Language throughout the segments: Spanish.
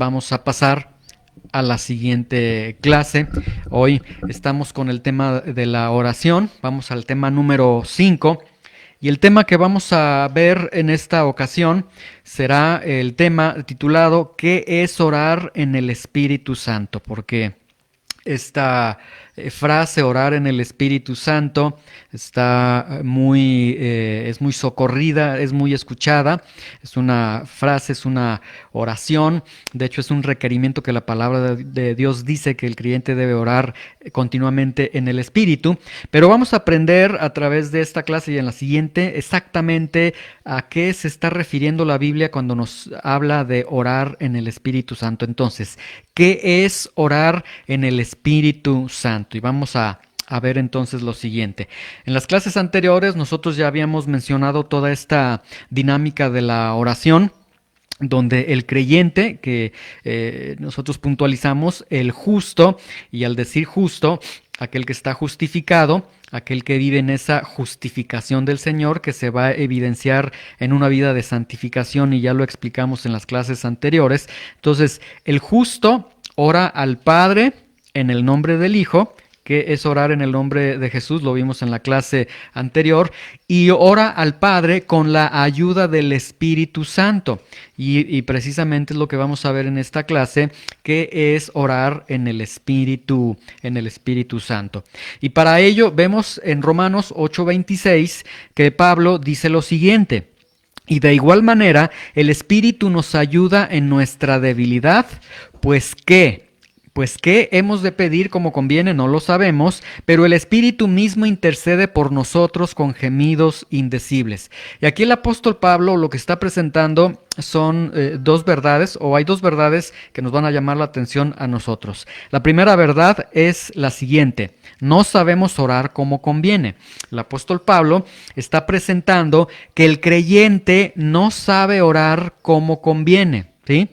vamos a pasar a la siguiente clase. Hoy estamos con el tema de la oración. Vamos al tema número 5. Y el tema que vamos a ver en esta ocasión será el tema titulado ¿Qué es orar en el Espíritu Santo? Porque esta frase, orar en el Espíritu Santo, es muy socorrida, es muy escuchada, es una frase, es una oración, de hecho es un requerimiento que la palabra de Dios dice que el creyente debe orar continuamente en el Espíritu, pero vamos a aprender a través de esta clase y en la siguiente exactamente a qué se está refiriendo la Biblia cuando nos habla de orar en el Espíritu Santo. Entonces, ¿qué es orar en el Espíritu Santo? Y vamos a ver entonces lo siguiente. En las clases anteriores nosotros ya habíamos mencionado toda esta dinámica de la oración, donde el creyente, que nosotros puntualizamos, el justo, y al decir justo, aquel que está justificado, aquel que vive en esa justificación del Señor, que se va a evidenciar en una vida de santificación, y ya lo explicamos en las clases anteriores. Entonces, el justo ora al Padre en el nombre del Hijo, que es orar en el nombre de Jesús, lo vimos en la clase anterior, y ora al Padre con la ayuda del Espíritu Santo. Y precisamente es lo que vamos a ver en esta clase, que es orar en el Espíritu Santo. Y para ello vemos en Romanos 8:26 que Pablo dice lo siguiente: y de igual manera el Espíritu nos ayuda en nuestra debilidad, pues ¿qué? Pues qué hemos de pedir como conviene, no lo sabemos, pero el Espíritu mismo intercede por nosotros con gemidos indecibles. Y aquí el apóstol Pablo lo que está presentando son dos verdades, o hay dos verdades que nos van a llamar la atención a nosotros. La primera verdad es la siguiente: no sabemos orar como conviene. El apóstol Pablo está presentando que el creyente no sabe orar como conviene, ¿sí?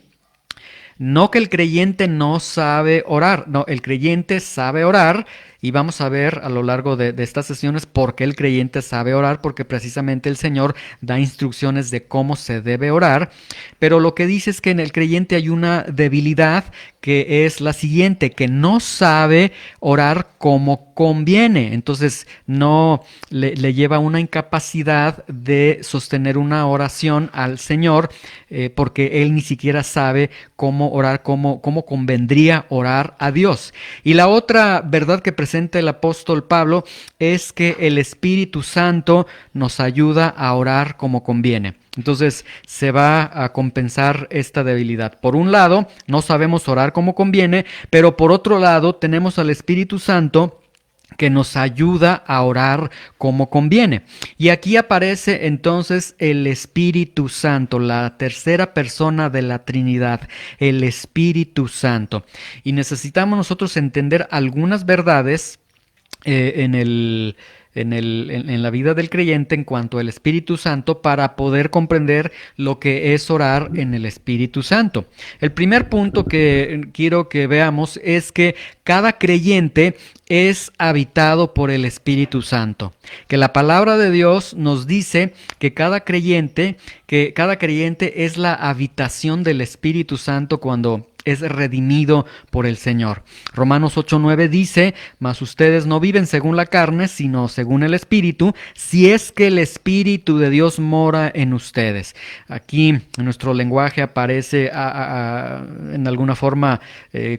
No que el creyente no sabe orar, no, el creyente sabe orar, y vamos a ver a lo largo de estas sesiones por qué el creyente sabe orar, porque precisamente el Señor da instrucciones de cómo se debe orar, pero lo que dice es que en el creyente hay una debilidad que es la siguiente, que no sabe orar como conviene. Entonces no le lleva una incapacidad de sostener una oración al Señor, porque él ni siquiera sabe cómo orar, cómo convendría orar a Dios. Y la otra verdad que presenta el apóstol Pablo es que el Espíritu Santo nos ayuda a orar como conviene. Entonces se va a compensar esta debilidad. Por un lado, no sabemos orar como conviene, pero por otro lado tenemos al Espíritu Santo que nos ayuda a orar como conviene. Y aquí aparece entonces el Espíritu Santo, la tercera persona de la Trinidad, el Espíritu Santo. Y necesitamos nosotros entender algunas verdades en la vida del creyente en cuanto al Espíritu Santo para poder comprender lo que es orar en el Espíritu Santo. El primer punto que quiero que veamos es que cada creyente es habitado por el Espíritu Santo. Que la palabra de Dios nos dice que cada creyente es la habitación del Espíritu Santo cuando es redimido por el Señor. Romanos 8:9 dice: mas ustedes no viven según la carne, sino según el Espíritu, si es que el Espíritu de Dios mora en ustedes. Aquí en nuestro lenguaje aparece en alguna forma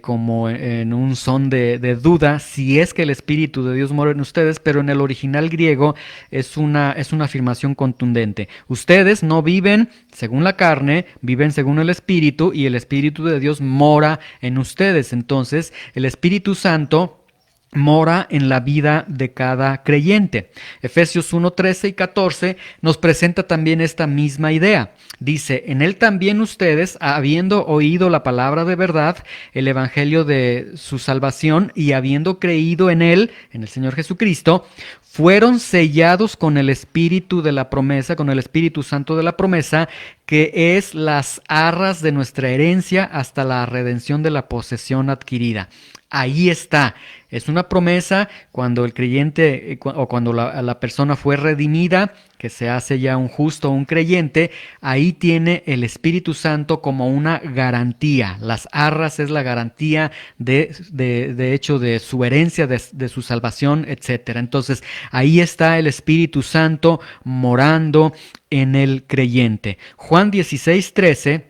como en un son de duda, si es que el Espíritu de Dios mora en ustedes, pero en el original griego es una afirmación contundente. Ustedes no viven según la carne, viven según el Espíritu, y el Espíritu de Dios mora en ustedes. Entonces, el Espíritu Santo mora en la vida de cada creyente. Efesios 1:13 y 14 nos presenta también esta misma idea. Dice: en él también ustedes, habiendo oído la palabra de verdad, el evangelio de su salvación, y habiendo creído en él, en el Señor Jesucristo, fueron sellados con el Espíritu de la promesa, con el Espíritu Santo de la promesa, que es las arras de nuestra herencia hasta la redención de la posesión adquirida. Ahí está. Es una promesa cuando el creyente o cuando la persona fue redimida, que se hace ya un justo, un creyente, ahí tiene el Espíritu Santo como una garantía. Las arras es la garantía de hecho de su herencia, de su salvación, etcétera. Entonces ahí está el Espíritu Santo morando en el creyente. Juan 16:13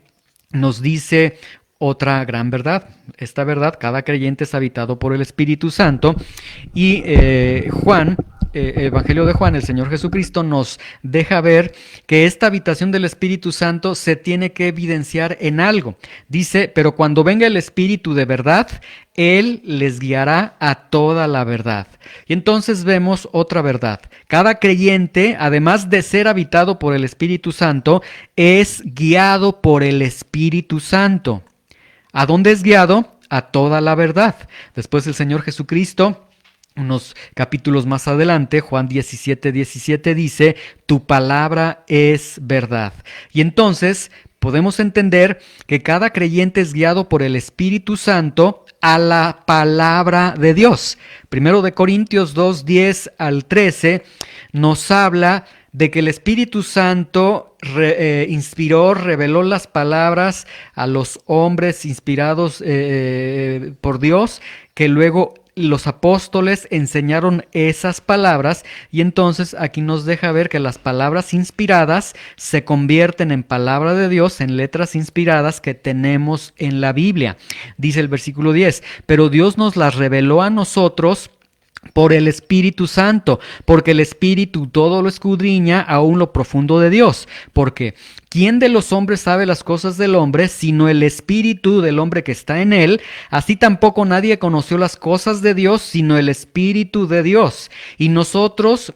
nos dice otra gran verdad. Esta verdad, cada creyente es habitado por el Espíritu Santo y Juan, Evangelio de Juan, el Señor Jesucristo nos deja ver que esta habitación del Espíritu Santo se tiene que evidenciar en algo. Dice, pero cuando venga el Espíritu de verdad, Él les guiará a toda la verdad. Y entonces vemos otra verdad. Cada creyente, además de ser habitado por el Espíritu Santo, es guiado por el Espíritu Santo. ¿A dónde es guiado? A toda la verdad. Después el Señor Jesucristo, unos capítulos más adelante, Juan 17:17 dice, tu palabra es verdad. Y entonces podemos entender que cada creyente es guiado por el Espíritu Santo a la palabra de Dios. Primero de Corintios 2:10 al 13 nos habla de que el Espíritu Santo inspiró, reveló las palabras a los hombres inspirados por Dios, que luego los apóstoles enseñaron esas palabras, y entonces aquí nos deja ver que las palabras inspiradas se convierten en palabra de Dios, en letras inspiradas que tenemos en la Biblia. Dice el versículo 10, pero Dios nos las reveló a nosotros por el Espíritu Santo, porque el Espíritu todo lo escudriña, aún lo profundo de Dios. Porque ¿quién de los hombres sabe las cosas del hombre, sino el Espíritu del hombre que está en él? Así tampoco nadie conoció las cosas de Dios, sino el Espíritu de Dios. Y nosotros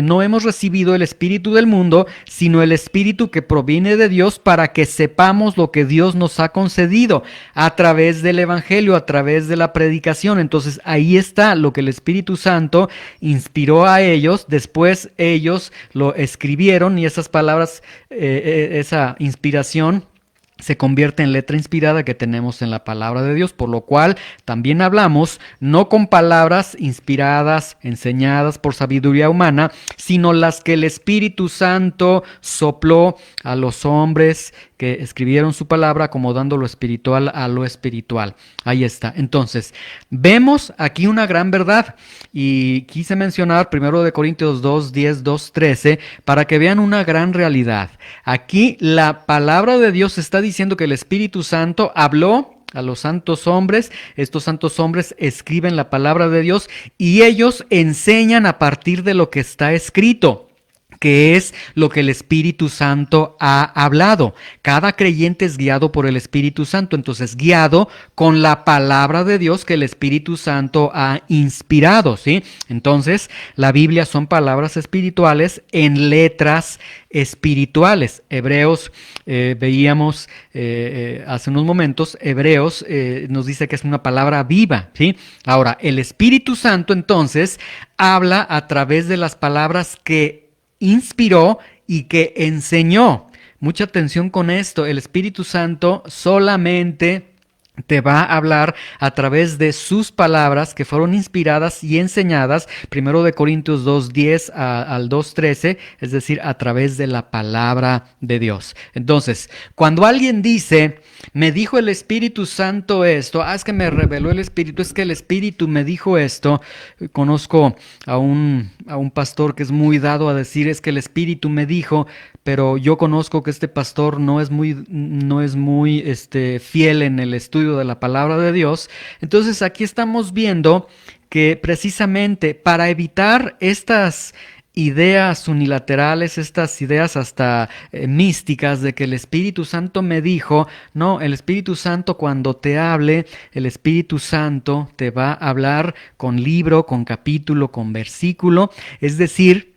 no hemos recibido el espíritu del mundo, sino el Espíritu que proviene de Dios, para que sepamos lo que Dios nos ha concedido a través del Evangelio, a través de la predicación. Entonces ahí está lo que el Espíritu Santo inspiró a ellos, después ellos lo escribieron y esas palabras, esa inspiración se convierte en letra inspirada que tenemos en la palabra de Dios, por lo cual también hablamos no con palabras inspiradas, enseñadas por sabiduría humana, sino las que el Espíritu Santo sopló a los hombres que escribieron su palabra, acomodando lo espiritual a lo espiritual. Ahí está. Entonces, vemos aquí una gran verdad y quise mencionar 1 Corintios 2:10, 2:13 para que vean una gran realidad. Aquí la palabra de Dios está diciendo que el Espíritu Santo habló a los santos hombres. Estos santos hombres escriben la palabra de Dios y ellos enseñan a partir de lo que está escrito, que es lo que el Espíritu Santo ha hablado. Cada creyente es guiado por el Espíritu Santo, entonces guiado con la palabra de Dios que el Espíritu Santo ha inspirado, ¿sí? Entonces, la Biblia son palabras espirituales en letras espirituales. Hebreos, veíamos hace unos momentos, Hebreos nos dice que es una palabra viva, ¿sí? Ahora, el Espíritu Santo entonces habla a través de las palabras que inspiró y que enseñó. Mucha atención con esto. El Espíritu Santo solamente te va a hablar a través de sus palabras que fueron inspiradas y enseñadas, 1 Corintios 2:10 al 2:13, es decir, a través de la palabra de Dios. Entonces, cuando alguien dice, me dijo el Espíritu Santo esto, es que me reveló el Espíritu, es que el Espíritu me dijo esto. Conozco a un pastor que es muy dado a decir, es que el Espíritu me dijo, pero yo conozco que este pastor no es muy fiel en el estudio de la palabra de Dios. Entonces aquí estamos viendo que precisamente para evitar estas ideas unilaterales, estas ideas hasta místicas de que el Espíritu Santo me dijo, no, el Espíritu Santo cuando te hable, el Espíritu Santo te va a hablar con libro, con capítulo, con versículo, es decir,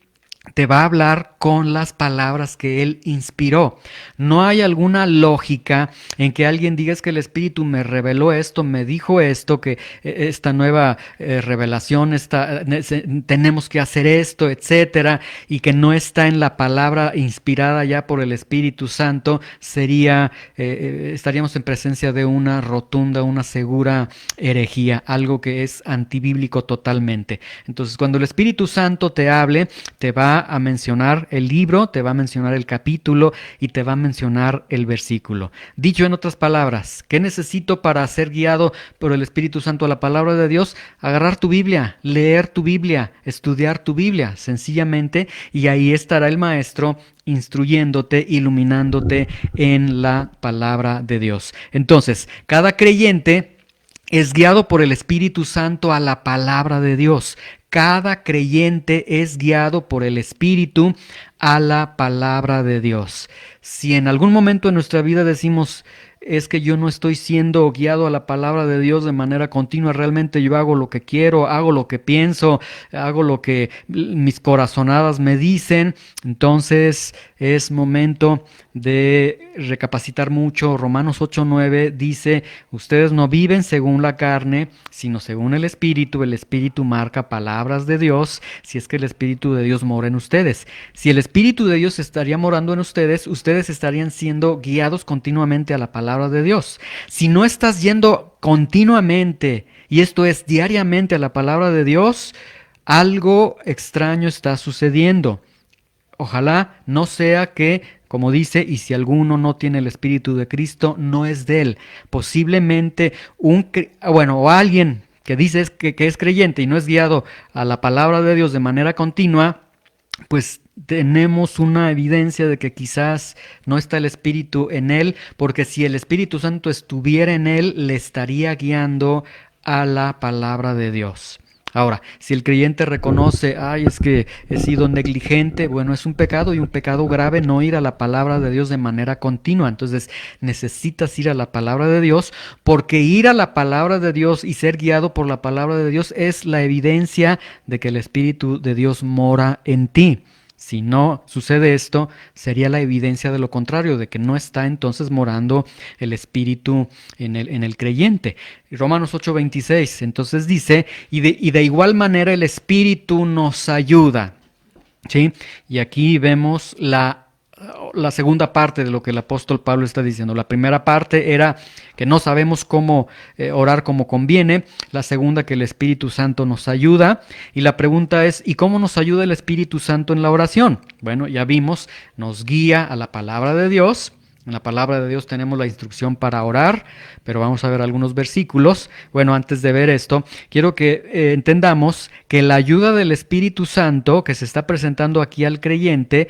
te va a hablar con las palabras que Él inspiró. No hay alguna lógica en que alguien diga es que el Espíritu me reveló esto, me dijo esto, que esta nueva revelación, tenemos que hacer esto, etcétera, y que no está en la palabra inspirada ya por el Espíritu Santo, estaríamos en presencia de una rotunda, una segura herejía, algo que es antibíblico totalmente. Entonces, cuando el Espíritu Santo te hable, te va a mencionar el libro, te va a mencionar el capítulo y te va a mencionar el versículo. Dicho en otras palabras, ¿qué necesito para ser guiado por el Espíritu Santo a la palabra de Dios? Agarrar tu Biblia, leer tu Biblia, estudiar tu Biblia, sencillamente, y ahí estará el maestro instruyéndote, iluminándote en la palabra de Dios. Entonces, cada creyente es guiado por el Espíritu Santo a la palabra de Dios. Cada creyente es guiado por el Espíritu a la palabra de Dios. Si en algún momento de nuestra vida decimos, es que yo no estoy siendo guiado a la palabra de Dios de manera continua, realmente yo hago lo que quiero, hago lo que pienso, hago lo que mis corazonadas me dicen, entonces es momento de recapacitar mucho. Romanos 8:9 dice, ustedes no viven según la carne, sino según el Espíritu marca palabras de Dios, si es que el Espíritu de Dios mora en ustedes. Si el Espíritu de Dios estaría morando en ustedes, ustedes estarían siendo guiados continuamente a la palabra de Dios. Si no estás yendo continuamente, y esto es diariamente a la palabra de Dios, algo extraño está sucediendo. Ojalá no sea que, como dice, y si alguno no tiene el Espíritu de Cristo, no es de él. Posiblemente o alguien que dice que es creyente y no es guiado a la palabra de Dios de manera continua, pues tenemos una evidencia de que quizás no está el Espíritu en él, porque si el Espíritu Santo estuviera en él, le estaría guiando a la palabra de Dios. Ahora, si el creyente reconoce, es que he sido negligente, bueno, es un pecado y un pecado grave no ir a la palabra de Dios de manera continua. Entonces, necesitas ir a la palabra de Dios, porque ir a la palabra de Dios y ser guiado por la palabra de Dios es la evidencia de que el Espíritu de Dios mora en ti. Si no sucede esto, sería la evidencia de lo contrario, de que no está entonces morando el Espíritu en el creyente. Romanos 8:26, entonces dice, y de igual manera el Espíritu nos ayuda. ¿Sí? Y aquí vemos la segunda parte de lo que el apóstol Pablo está diciendo. La primera parte era que no sabemos cómo orar como conviene. La segunda, que el Espíritu Santo nos ayuda. Y la pregunta es, ¿y cómo nos ayuda el Espíritu Santo en la oración? Bueno, ya vimos, nos guía a la palabra de Dios. En la palabra de Dios tenemos la instrucción para orar, pero vamos a ver algunos versículos. Bueno, antes de ver esto, quiero que entendamos que la ayuda del Espíritu Santo que se está presentando aquí al creyente,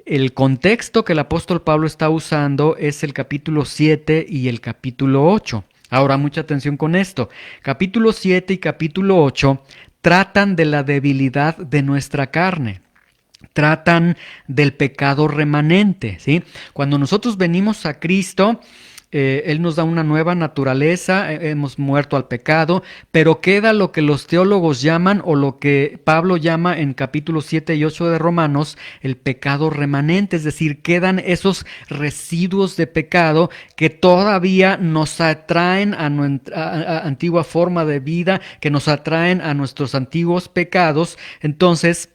el contexto que el apóstol Pablo está usando es el capítulo 7 y el capítulo 8. Ahora, mucha atención con esto. Capítulo 7 y capítulo 8 tratan de la debilidad de nuestra carne. Tratan del pecado remanente, ¿sí? Cuando nosotros venimos a Cristo, Él nos da una nueva naturaleza, hemos muerto al pecado, pero queda lo que los teólogos llaman, o lo que Pablo llama en capítulos 7 y 8 de Romanos, el pecado remanente, es decir, quedan esos residuos de pecado que todavía nos atraen a nuestra antigua forma de vida, que nos atraen a nuestros antiguos pecados. Entonces,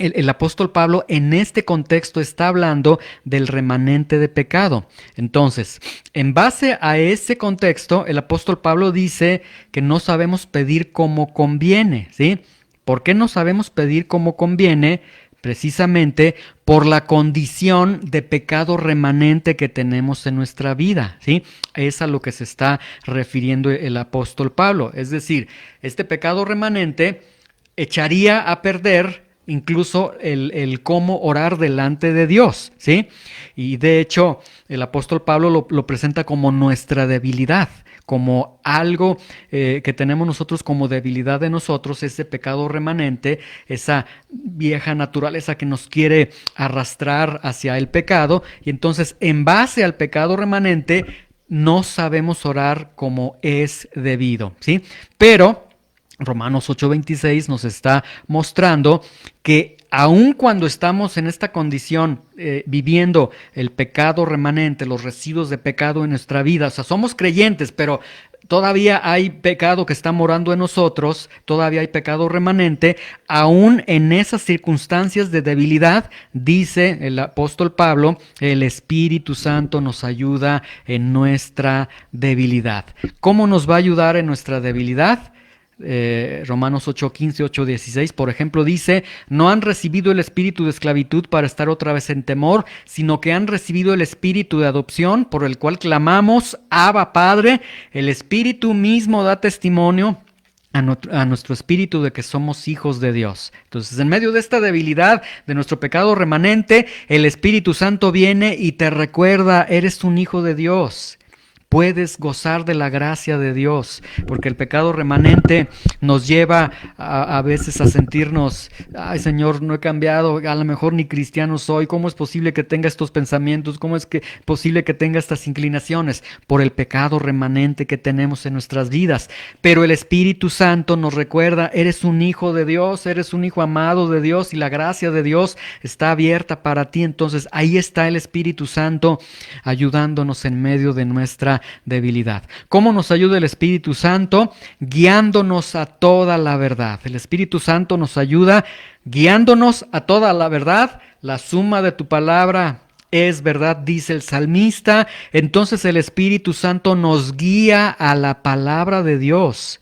el apóstol Pablo en este contexto está hablando del remanente de pecado. Entonces, en base a ese contexto, el apóstol Pablo dice que no sabemos pedir como conviene, ¿sí? ¿Por qué no sabemos pedir como conviene? Precisamente por la condición de pecado remanente que tenemos en nuestra vida, ¿sí? Es a lo que se está refiriendo el apóstol Pablo. Es decir, este pecado remanente echaría a perder incluso el cómo orar delante de Dios, ¿sí? Y de hecho, el apóstol Pablo lo presenta como nuestra debilidad, como algo que tenemos nosotros como debilidad de nosotros, ese pecado remanente, esa vieja naturaleza que nos quiere arrastrar hacia el pecado. Y entonces, en base al pecado remanente, no sabemos orar como es debido, ¿sí? Pero Romanos 8:26 nos está mostrando que aun cuando estamos en esta condición, viviendo el pecado remanente, los residuos de pecado en nuestra vida, o sea, somos creyentes, pero todavía hay pecado que está morando en nosotros, todavía hay pecado remanente, aún en esas circunstancias de debilidad, dice el apóstol Pablo, el Espíritu Santo nos ayuda en nuestra debilidad. ¿Cómo nos va a ayudar en nuestra debilidad? Romanos 8:15, 8:16, por ejemplo, dice: no han recibido el espíritu de esclavitud para estar otra vez en temor, sino que han recibido el espíritu de adopción, por el cual clamamos, Abba, Padre. El Espíritu mismo da testimonio a nuestro espíritu de que somos hijos de Dios. Entonces, en medio de esta debilidad, de nuestro pecado remanente, el Espíritu Santo viene y te recuerda: eres un hijo de Dios. Puedes gozar de la gracia de Dios, porque el pecado remanente nos lleva a veces a sentirnos: ay, Señor, no he cambiado, a lo mejor ni cristiano soy, ¿cómo es posible que tenga estos pensamientos? ¿Cómo es posible que tenga estas inclinaciones? Por el pecado remanente que tenemos en nuestras vidas. Pero el Espíritu Santo nos recuerda: eres un hijo de Dios, eres un hijo amado de Dios y la gracia de Dios está abierta para ti. Entonces ahí está el Espíritu Santo ayudándonos en medio de nuestra debilidad. ¿Cómo nos ayuda el Espíritu Santo? Guiándonos a toda la verdad. El Espíritu Santo nos ayuda guiándonos a toda la verdad. La suma de tu palabra es verdad, dice el salmista. Entonces el Espíritu Santo nos guía a la palabra de Dios.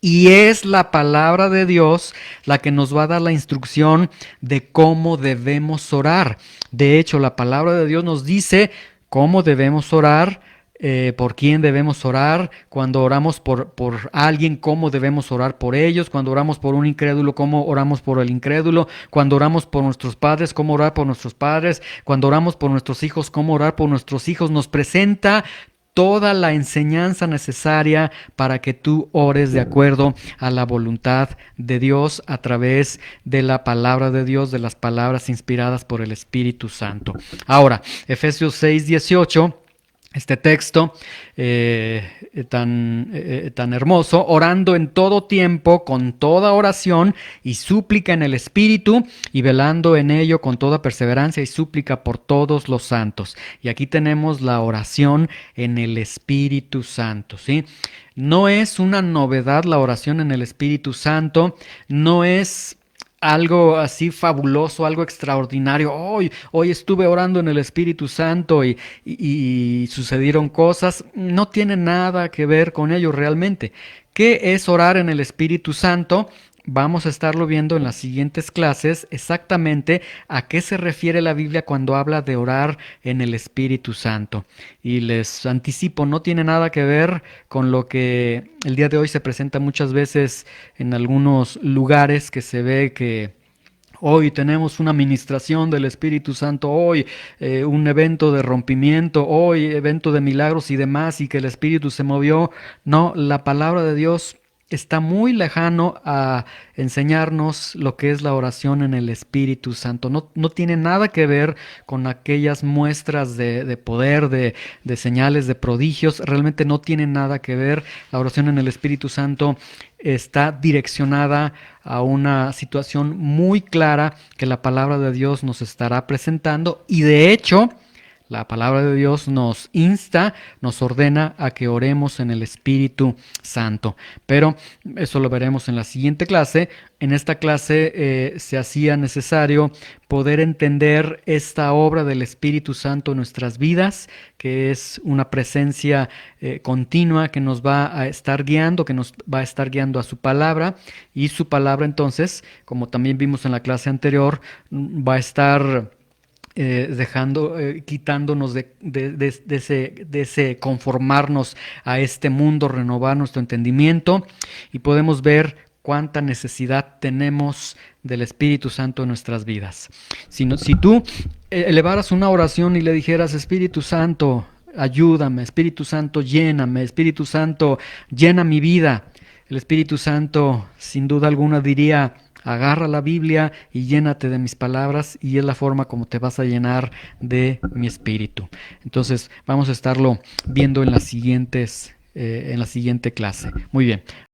Y es la palabra de Dios la que nos va a dar la instrucción de cómo debemos orar. De hecho, la palabra de Dios nos dice cómo debemos orar, por quién debemos orar, cuando oramos por alguien, cómo debemos orar por ellos, cuando oramos por un incrédulo, cómo oramos por el incrédulo, cuando oramos por nuestros padres, cómo orar por nuestros padres, cuando oramos por nuestros hijos, cómo orar por nuestros hijos. Nos presenta toda la enseñanza necesaria para que tú ores de acuerdo a la voluntad de Dios a través de la palabra de Dios, de las palabras inspiradas por el Espíritu Santo. Ahora, Efesios 6:18. Este texto tan hermoso: orando en todo tiempo, con toda oración y súplica en el Espíritu, y velando en ello con toda perseverancia y súplica por todos los santos. Y aquí tenemos la oración en el Espíritu Santo, ¿sí? No es una novedad la oración en el Espíritu Santo, no es algo así fabuloso, algo extraordinario. Hoy estuve orando en el Espíritu Santo y sucedieron cosas. No tiene nada que ver con ello realmente. ¿Qué es orar en el Espíritu Santo? Vamos a estarlo viendo en las siguientes clases, exactamente a qué se refiere la Biblia cuando habla de orar en el Espíritu Santo. Y les anticipo, no tiene nada que ver con lo que el día de hoy se presenta muchas veces en algunos lugares, que se ve que hoy tenemos una ministración del Espíritu Santo, hoy un evento de rompimiento, hoy evento de milagros y demás, y que el Espíritu se movió. No, la palabra de Dios está muy lejano a enseñarnos lo que es la oración en el Espíritu Santo. No tiene nada que ver con aquellas muestras de poder, de señales, de prodigios. Realmente no tiene nada que ver. La oración en el Espíritu Santo está direccionada a una situación muy clara que la palabra de Dios nos estará presentando, y de hecho la palabra de Dios nos insta, nos ordena a que oremos en el Espíritu Santo. Pero eso lo veremos en la siguiente clase. En esta clase se hacía necesario poder entender esta obra del Espíritu Santo en nuestras vidas, que es una presencia continua que nos va a estar guiando, que nos va a estar guiando a su palabra, y su palabra entonces, como también vimos en la clase anterior, va a estar quitándonos de ese conformarnos a este mundo, renovar nuestro entendimiento, y podemos ver cuánta necesidad tenemos del Espíritu Santo en nuestras vidas. Si tú elevaras una oración y le dijeras: Espíritu Santo, ayúdame, Espíritu Santo, lléname, Espíritu Santo, llena mi vida, el Espíritu Santo sin duda alguna diría: agarra la Biblia y llénate de mis palabras, y es la forma como te vas a llenar de mi espíritu. Entonces vamos a estarlo viendo en la siguiente clase. Muy bien.